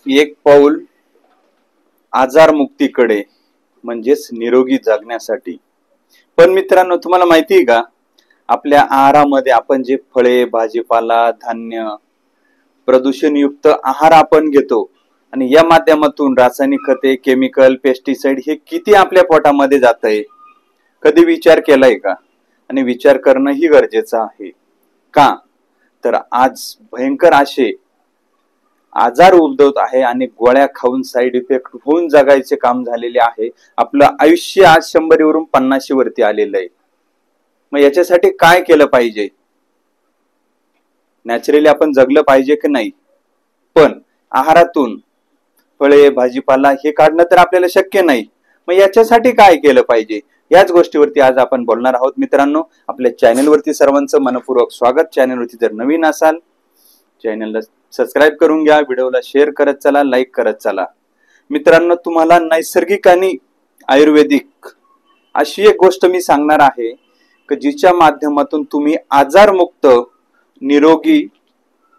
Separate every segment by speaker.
Speaker 1: एक पाऊल आजारमुक्तीकडे म्हणजेच निरोगी जगण्यासाठी। पण मित्रांनो, तुम्हाला माहिती आहे का, आपल्या आहारामध्ये आपण जे फळे, भाजीपाला, धान्य, प्रदूषणयुक्त आहार आपण घेतो आणि या माध्यमातून रासायनिक खते, केमिकल, पेस्टिसाइड हे किती आपल्या पोटामध्ये जातंय, कधी विचार केलाय का? आणि विचार करणं ही गरजेचं आहे का? तर आज भयंकर असे आजार उद्भवत आहे आणि गोळ्या खाऊन साईड इफेक्ट होऊन जगायचे काम झालेले आहे। आपलं आयुष्य आज 100 वरून 50 वरती आलेलं आहे। मग याच्यासाठी काय केलं पाहिजे? नॅचरली आपण जगलं पाहिजे की नाही, पण आहारातून फळे, भाजीपाला हे काढणं तर आपल्याला शक्य नाही। मग याच्यासाठी काय केलं पाहिजे, याच गोष्टीवरती आज आपण बोलणार आहोत। मित्रांनो, आपल्या चॅनलवरती सर्वांचं मनपूर्वक स्वागत। चॅनलवरती जर नवीन असाल, चॅनलला सबस्क्राईब करून घ्या, व्हिडिओला शेअर करत चला, लाईक करत चला। मित्रांनो, तुम्हाला नैसर्गिक आणि आयुर्वेदिक अशी एक गोष्ट मी सांगणार आहे की जिच्या माध्यमातून तुम्ही आजारमुक्त, निरोगी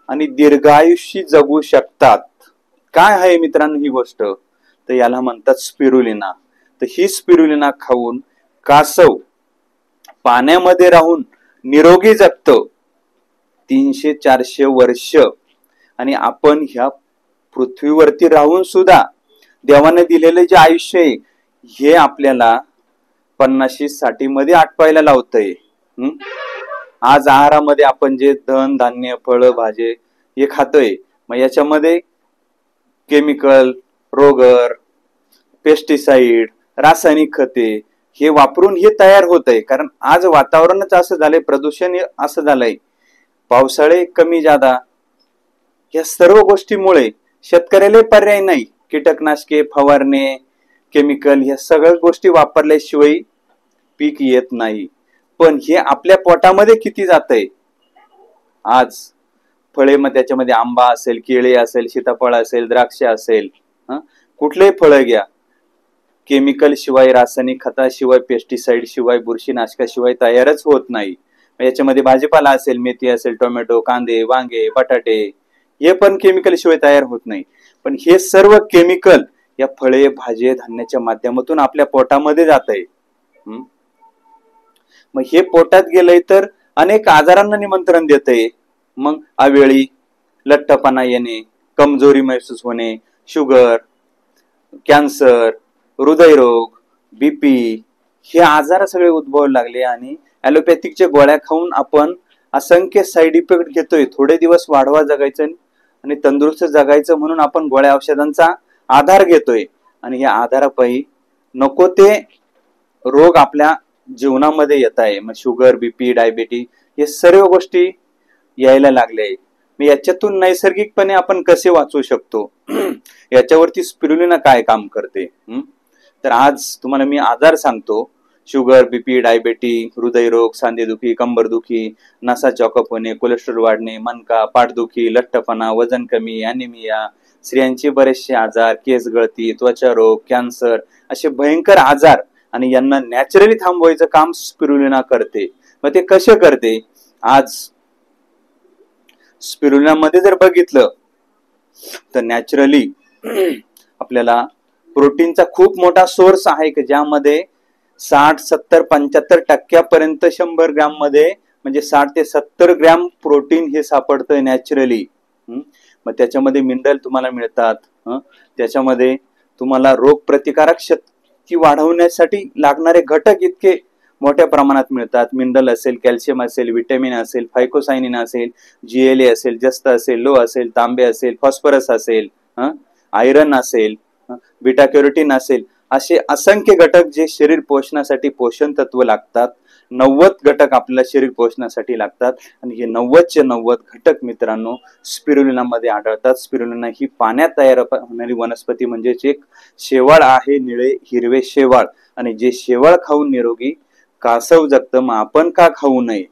Speaker 1: आणि दीर्घायुष्य जगू शकतात। काय आहे मित्रांनो ही गोष्ट? तर याला म्हणतात स्पिरुलिना। तर ही स्पिरुलिना खाऊन कासव पाण्यामध्ये राहून निरोगी जगतं 300-400 वर्ष, आणि आपण ह्या पृथ्वीवरती राहून सुद्धा देवाने दिलेले जे आयुष्य आहे हे आपल्याला 50-60 मध्ये आटपायला लावतंय। आज आहारामध्ये आपण जे धन, धान्य, फळ, भाजे हे खातोय, मग याच्यामध्ये केमिकल, रोगर, पेस्टिसाइड, रासायनिक खते हे वापरून हे तयार होतंय। कारण आज वातावरणच असं झालंय, प्रदूषण असं झालंय, पावसाळे कमी जादा, या सर्व गोष्टीमुळे शेतकऱ्याला पर्याय नाही। कीटकनाशके, फवारणे, केमिकल या सगळ्या गोष्टी वापरल्याशिवाय पीक येत नाही। पण हे आपल्या पोटामध्ये किती जातंय? आज फळे, मग त्याच्यामध्ये आंबा असेल, केळे असेल, सीताफळ असेल, द्राक्ष असेल, कुठलेही फळं घ्या, केमिकल शिवाय, रासायनिक खताशिवाय, पेस्टिसाइड शिवाय, बुरशीनाशकाशिवाय तयारच होत नाही। याच्यामध्ये भाजीपाला असेल, मेथी असेल, टोमॅटो, कांदे, वांगे, बटाटे हे पण केमिकल शिवाय तयार होत नाही। पण हे सर्व केमिकल या फळे, भाजे, धान्याच्या माध्यमातून आपल्या पोटामध्ये जातंय। मग हे पोटात गेलंय तर अनेक आजारांना निमंत्रण देतंय। मग अवेळी लठ्ठपणा येणे, कमजोरी महसूस होणे, शुगर, कॅन्सर, हृदयरोग, बीपी हे आजार सगळे उद्भवायला लागले। आणि ॲलोपॅथिकच्या गोळ्या खाऊन आपण असंख्य साईड इफेक्ट घेतोय। थोडे दिवस वाढवा जगायचं आणि तंदुरुस्त जगायचं म्हणून आपण गोळ्या औषधांचा आधार घेतोय, आणि या आधारापायी नको ते रोग आपल्या जीवनामध्ये येत आहे। मग शुगर, बीपी, डायबिटीज हे सर्व गोष्टी यायला लागले। मग याच्यातून नैसर्गिकपणे आपण कसे वाचू शकतो, याच्यावरती स्पिरुलिना काय काम करते? तर आज तुम्हाला मी आजार सांगतो। शुगर, बीपी, डायबिटीज, हृदयरोग, सांधेदुखी, कंबरदुखी, नसा चॉकअप होणे, कोलेस्ट्रॉल वाढणे, मणका, पाठदुखी, लठ्ठपणा, वजन कमी, ॲनिमिया, स्त्रियांचे बरेचसे आजार, केस गळती, त्वचा रोग, कॅन्सर असे भयंकर आजार, आणि यांना नॅचरली थांबवायचं काम स्पिरुलिना करते। मग ते कसे करते? आज स्पिरुलिना मध्ये जर बघितलं तर नॅचरली आपल्याला प्रोटीनचा खूप मोठा सोर्स आहे की ज्यामध्ये 60, 70, 75% 100 ग्रॅम मध्ये म्हणजे 60 ते 70 ग्रॅम प्रोटीन हे सापडतंय नॅचरली। मग त्याच्यामध्ये मिनरल तुम्हाला मिळतात, त्याच्यामध्ये तुम्हाला रोग प्रतिकारक शक्ती वाढवण्यासाठी लागणारे घटक इतके मोठ्या प्रमाणात मिळतात। मिनरल असेल, कॅल्शियम असेल, विटॅमिन असेल, फायकोसायनिन असेल, GLA असेल, जस्त असेल, लो असेल, तांबे असेल, फॉस्फरस असेल, आयरन असेल, बीटा कॅरोटीन असेल, असे असंख्य घटक जे शरीर पोषणासाठी पोषण तत्व लागतात। 90 घटक आपल्याला शरीर पोषणासाठी लागतात, आणि हे 90चे 90 घटक मित्रांनो स्पिरुलिना मध्ये आढळतात। स्पिरुलिना ही पाण्यात तयार होणारी वनस्पती म्हणजेच एक शेवाळ आहे, निळे हिरवे शेवाळ, आणि जे शेवाळ खाऊन निरोगी कासव जगतं। मग आपण का खाऊ नये?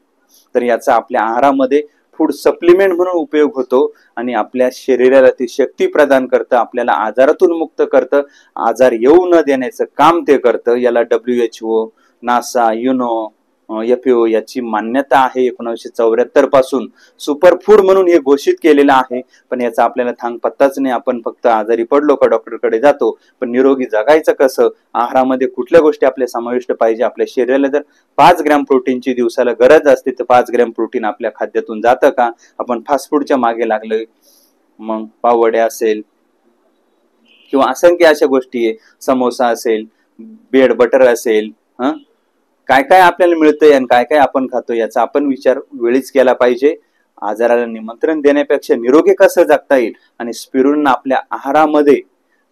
Speaker 1: तर याचा आपल्या आहारामध्ये फूड सप्लिमेंट म्हणून उपयोग होतो, आणि आपल्या शरीराला ती शक्ती प्रदान करतं, आपल्याला आजारातून मुक्त करतं, आजार येऊ न देण्याचं काम ते करतं। याला WHO, नासा, युनो, FAO याची मान्यता आहे 1974 पासून सुपरफूड म्हणून हे घोषित केलेलं आहे. पण याचा आपल्याला थांग पत्ताच नाही. आपण फक्त आजारी पडलो का डॉक्टरकडे जातो, पण निरोगी जगायचं कसं, आहारामध्ये कुठल्या गोष्टी आपल्या समाविष्ट पाहिजे, आपल्या शरीराला जर 5 ग्रॅम प्रोटीनची दिवसाला गरज असते तर 5 ग्रॅम प्रोटीन आपल्या खाद्यातून जातं का, आपण फास्ट फूडच्या मागे लागलोय. मग पाववड्या असेल किंवा असंख्य अशा गोष्टी आहे, समोसा असेल, ब्रेड बटर असेल, काय काय आपल्याला मिळतंय आणि काय काय आपण खातो याचा आपण विचार वेळीच केला पाहिजे. आजाराला निमंत्रण देण्यापेक्षा निरोगी कसं जगता येईल आणि स्पिरुलिना आपल्या आहारामध्ये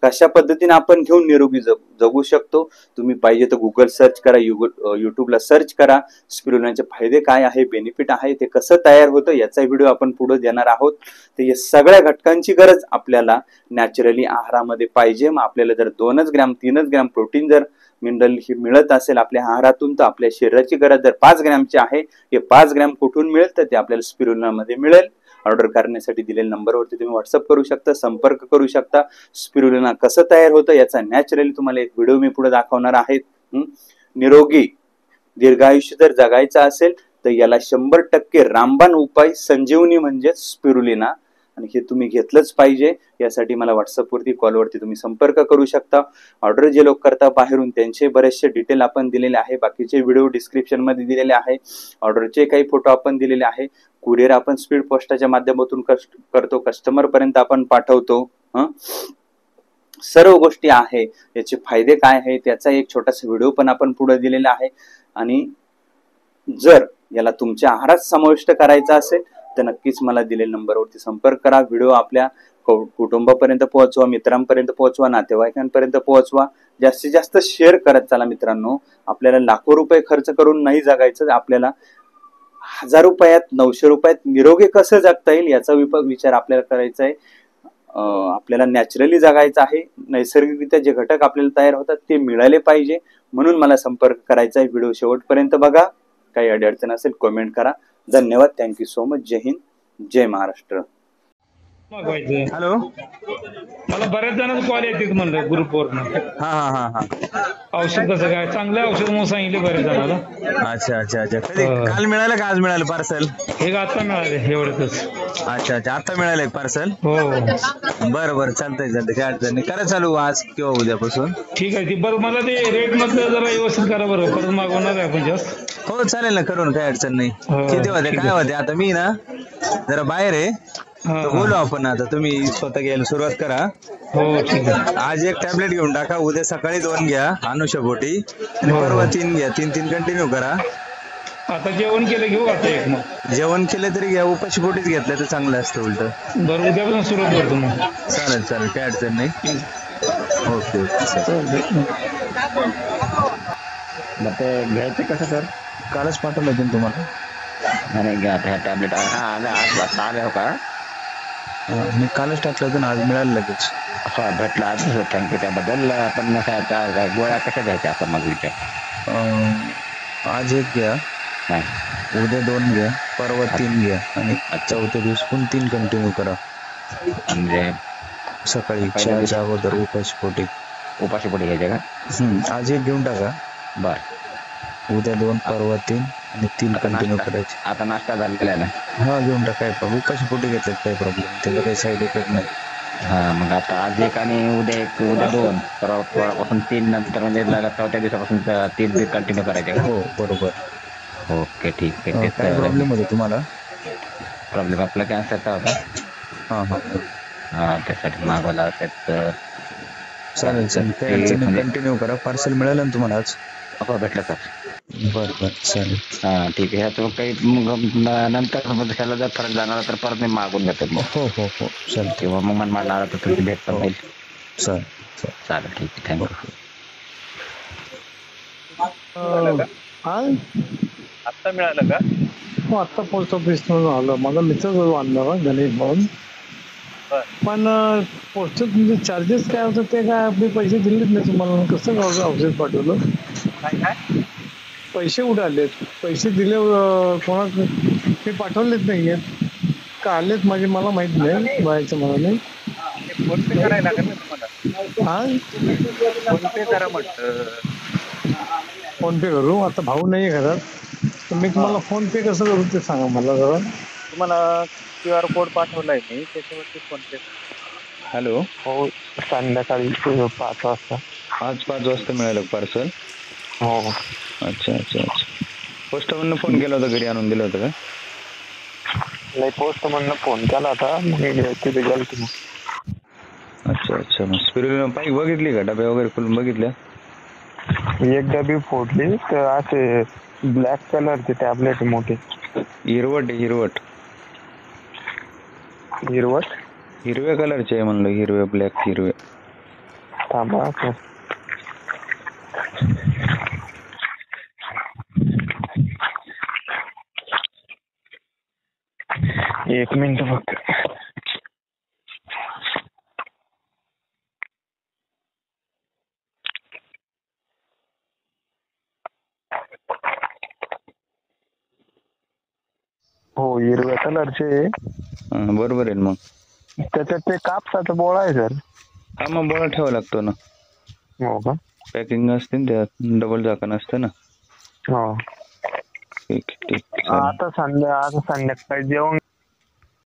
Speaker 1: कशा पद्धतीने आपण घेऊन निरोगी जगू शकतो. तुम्ही पाहिजे तर गुगल सर्च करा, युट्यूबला सर्च करा, स्पिरुलिनाचे फायदे काय आहे, बेनिफिट आहे, ते कसं तयार होतं याचा व्हिडिओ आपण पुढे देणार आहोत. तर या सगळ्या घटकांची गरज आपल्याला नॅचरली आहारामध्ये पाहिजे. मग आपल्याला जर 2 ग्रॅम 3 ग्रॅम प्रोटीन जर मिनरल ही मिळत असेल आपल्या आहारातून, तर आपल्या शरीराची गरज जर 5 ग्रॅमची आहे, हे 5 ग्रॅम कुठून मिळेल तर ते आपल्याला स्पिरुलिनामध्ये मिळेल. ऑर्डर करण्यासाठी दिलेल्या नंबरवरती तुम्ही व्हॉट्सअप करू शकता, संपर्क करू शकता. स्पिरुलिना कसं तयार होतं याचा नॅचरली तुम्हाला एक व्हिडिओ मी पुढे दाखवणार आहे. निरोगी दीर्घायुष्य जर जगायचं असेल तर याला 100% रामबाण उपाय संजीवनी म्हणजे स्पिरुलिना, आणि हे तुम्ही घेतलंच पाहिजे. यासाठी मला व्हॉट्सअपवरती कॉलवरती तुम्ही संपर्क करू शकता. ऑर्डर जे लोक करता बाहेरून त्यांचे बरेचसे डिटेल आपण दिलेले आहे, बाकीचे व्हिडिओ डिस्क्रिप्शन मध्ये दिलेले आहे. ऑर्डरचे काही फोटो आपण दिलेले आहे. कुरिअर आपण स्पीड पोस्टाच्या माध्यमातून करतो, कस्टमर पर्यंत आपण पाठवतो. सर्व गोष्टी आहे. याचे फायदे काय आहे त्याचा एक छोटासा व्हिडिओ पण आपण पुढे दिलेला आहे. आणि जर याला तुमच्या आहारात समाविष्ट करायचा असेल तर नक्कीच मला दिलेल्या नंबरवरती संपर्क करा. व्हिडिओ आपल्या कुटुंबापर्यंत पोहोचवा, मित्रांपर्यंत पोहोचवा, नातेवाईकांपर्यंत पोहोचवा. जास्तीत जास्त शेअर करत चला मित्रांनो. आपल्याला लाखो रुपये खर्च करून नाही जगायचं, आपल्याला 1000 रुपयात 900 रुपयात निरोगी कसं जगता येईल याचा विचार आपल्याला करायचा आहे. आपल्याला नॅचरली जगायचं आहे. नैसर्गिकरित्या जे घटक आपल्याला तयार होतात ते मिळाले पाहिजे, म्हणून मला संपर्क करायचा आहे. व्हिडिओ शेवटपर्यंत बघा. काही अडचण असेल कमेंट करा. धन्यवाद. Thank you so much. जय हिंद, जय महाराष्ट्र.
Speaker 2: हॅलो,
Speaker 3: मला बऱ्याच जणांचे कॉल येतात म्हणलं ग्रुपवरनं.
Speaker 2: हा हा हा हा
Speaker 3: औषध कसं काय, चांगलं औषध म्हणून सांगितले बऱ्याच जणांना.
Speaker 2: अच्छा अच्छा अच्छा. कधी काल मिळालं का आज मिळालं पार्सल?
Speaker 3: हे आता मिळाले एवढंच.
Speaker 2: अच्छा अच्छा, आता मिळालंय पार्सल.
Speaker 3: हो
Speaker 2: बरं बरं, चालतंय चालतंय, काय अडचण नाही. करा चालू आज किंवा उद्यापासून.
Speaker 3: ठीक आहे. ती बरं मला ते रेट मधलं जरा व्यवस्थित करा बरं, परत मागवणार आहे आपण जास्त.
Speaker 2: हो चालेल ना, करून काय अडचण नाही.
Speaker 3: हो,
Speaker 2: किती होते
Speaker 3: ठीक
Speaker 2: काय
Speaker 3: आहे.
Speaker 2: होते? आता मी ना जरा बाहेर आहे,
Speaker 3: हा,
Speaker 2: तर
Speaker 3: हा.
Speaker 2: बोलू आपण. आता तुम्ही स्वतः घ्यायला सुरुवात करा.
Speaker 3: हो ठीक आहे.
Speaker 2: आज एक टॅबलेट घेऊन टाका, उद्या सकाळी 2 घ्या अनुषापोटी, आणि
Speaker 3: हो.
Speaker 2: परवा 3 घ्या. 3 कंटिन्यू करा.
Speaker 3: आता जेवण केलं घेऊ आता एक मग.
Speaker 2: जेवण केलं तरी घ्या, उपाशी पोटीच घेतलं तर चांगलं असतं उलट.
Speaker 3: बरं उद्यापासून सुरुवात करतो मग.
Speaker 2: चालेल चालेल, काय अडचण नाही. Okay okay sir.
Speaker 4: मग ते घ्यायचं कसं सर?
Speaker 2: कालच पाठवलं होतं तुम्हाला.
Speaker 4: नाही घ्या त्या टॅबलेट. हा आज वाजता आले हो का?
Speaker 2: मी कालच टाकलं होतं ना, आज मिळालं लगेच.
Speaker 4: हो भेटलं आज. थँक्यू त्याबद्दल. पण त्या गोळ्या कशा घ्यायच्या असं मग विचार.
Speaker 2: आज 1 घ्या,
Speaker 4: नाही
Speaker 2: उद्या 2 घ्या, परवा 3 घ्या, आणि चौथ्या दिवस पण 3 कंटिन्यू करा.
Speaker 4: म्हणजे
Speaker 2: सकाळी चहाच्या अगोदर उपाशी पोटी.
Speaker 4: उपाशी पोटी घ्यायचे का?
Speaker 2: आज 1 घेऊन टाका,
Speaker 4: बर.
Speaker 2: उद्या 2, परवा 3, आणि 3 कंटिन्यू करायचे.
Speaker 4: आता नाश्ता झालेला आहे ना?
Speaker 2: हा घेऊन टाका, काय प्रॉब्लेम. उपाशी पोटी घेतल्यात काही प्रॉब्लेम, त्याचा काही साईड इफेक्ट नाही.
Speaker 4: हा मग आता आज 1 आणि उद्या 1, उद्या 2, परवापासून 3, नंतर म्हणजे चौथ्या दिवसापासून 3 कंटिन्यू करायचे का?
Speaker 2: हो बरोबर.
Speaker 4: ओके ठीक आहे.
Speaker 2: काय प्रॉब्लेम होतो तुम्हाला?
Speaker 4: प्रॉब्लेम आपला कॅन्सरचा होता.
Speaker 2: हा हा
Speaker 4: हा त्यासाठी मागवला. त्यात
Speaker 2: चालेल चालेल, काही अडचण नाही. कंटिन्यू करा. पार्सल मिळालं ना तुम्हाला आज?
Speaker 4: हो भेटलं सर.
Speaker 2: बरं बरं चालेल.
Speaker 4: हा ठीक आहे. ह्याचं काही मग नंतर ह्याला जर फरक जाणार तर परत मी मागून घेतो मग.
Speaker 2: हो हो हो चालेल.
Speaker 4: किंवा मग मला आला तर तुमची भेट पण होईल.
Speaker 2: चालेल
Speaker 4: चालेल ठीक आहे. थँक्यू.
Speaker 1: आता मिळालं का?
Speaker 5: हो आत्ता पोस्ट ऑफिस म्हणून आलं. माझा मित्रच आणलं गणेश म्हणून. पण पोस्टच म्हणजे चार्जेस काय होतं ते काय आपले पैसे दिलेच नाही तुम्हाला. कसं औषध पाठवलं? पैसे कुठे आलेत? पैसे दिले कोणा ते पाठवलेच नाही आहेत का? आलेत माझे मला माहित नाही. बाहेरचं मला नाही.
Speaker 1: फोन पे करायला लागेल ना तुम्हाला.
Speaker 5: हा
Speaker 1: फोन पे करा म्हटलं.
Speaker 5: फोन पे करू. आता भाऊ नाही आहे घरात. तर मी तुम्हाला फोन पे कसं करू ते सांगा मला जरा.
Speaker 6: तुम्हाला QR कोड पाठवलाय मी, त्याच्यावरती फोन पे.
Speaker 2: हॅलो,
Speaker 7: हो, संध्याकाळी 5 वाजता.
Speaker 2: आज 5 वाजता मिळालं पार्सल.
Speaker 7: हो.
Speaker 2: अच्छा अच्छा अच्छा. पोस्टमॅननं फोन केला होता, घरी आणून दिलं होतं का?
Speaker 7: नाही, पोस्टमननं फोन केला होता, मग तिथे गेलो तुम्ही.
Speaker 2: अच्छा अच्छा. मग स्पिरुलिना पाईप बघितली का? डब्या वगैरे खोलून बघितल्या?
Speaker 7: एक डबी फोडली तर असे ब्लॅक कलरचे टॅबलेट मोठे.
Speaker 2: हिरवट आहे, हिरवट.
Speaker 7: हिरवट.
Speaker 2: हिरव्या कलरचे आहे म्हणलं, हिरव्या, ब्लॅक हिरवे.
Speaker 7: थांबा सर. एक मिनिट फक्त. हो, हिरव्या कलरचे.
Speaker 2: बरोबर आहे मग.
Speaker 7: त्याच्यात ते कापसाचा बोळा आहे सर.
Speaker 2: हा, मग बोळा ठेवावा लागतो ना.
Speaker 7: हो का?
Speaker 2: पॅकिंग असते ना त्यात, डबल झाकण असतं ना.
Speaker 7: हो.
Speaker 2: ठीक ठीक.
Speaker 7: आता संध्याकाळी जेवण